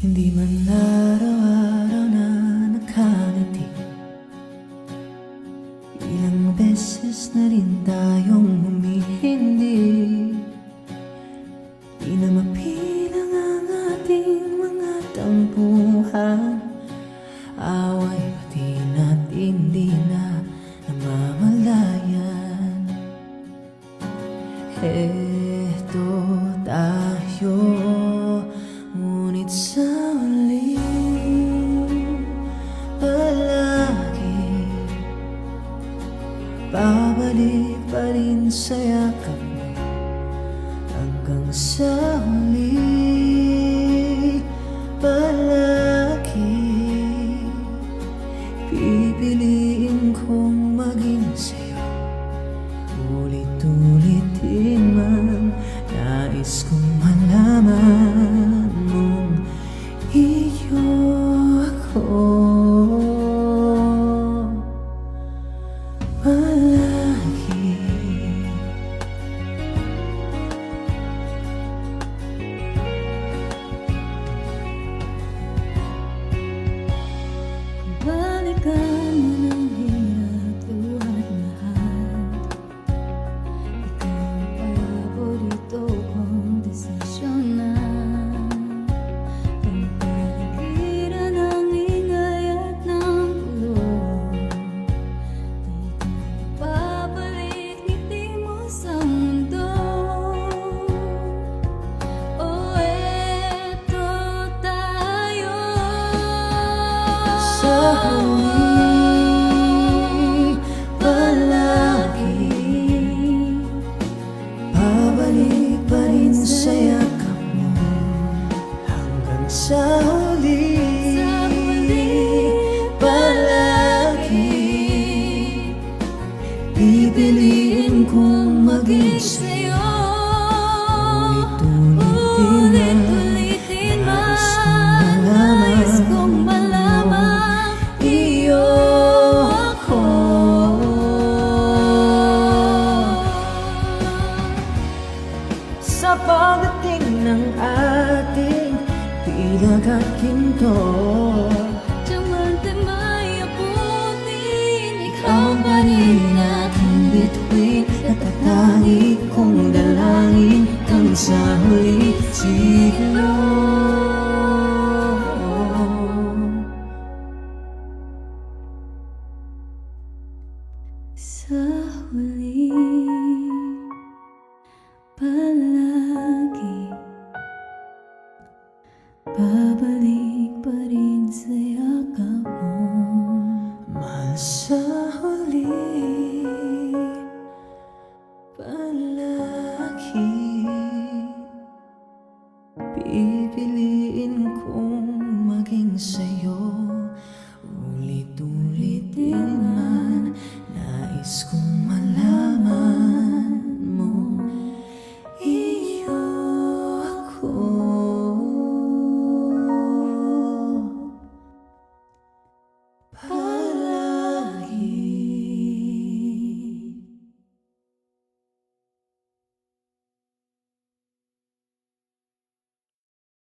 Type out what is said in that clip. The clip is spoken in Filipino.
Hindi man araw-araw na nakangiti. Ilang beses na rin tayong humihindi. Di na mapilang ang ating mga tampuhan. Away pati natin di na namamalayan. Eto tayo, ngunit sa huli palagi babalik pa rin sa yakap mo. Hanggang sa huli palagi pipiliin kong maging sa'yo. Ulit-ulitin man, nais kong malaman mong iyo ako. Palagi balikan mo ng hirap, luhat lahat. Ikaw ang paborito kong desisyonan. Pagpaligiran ng ingay at ng gulo, dito babalik ngiti mo sa mundo. Oh, eto tayo sa huli palagi babalik pa rin sa yakap mo. Hanggang sa huli palagi pipiliin kong maging sa'yo. Ulit-ulitin man, nais kong malaman iyo ako. Sa pagdating ng ating bilag at ginto, Diamante may abutin, ikaw pa rin aking bituin. Natatangi kong dalangin kang sa huli siglo. sa huli palagi babalik pa rin sa yakap mo. Mahal, sa huli palagi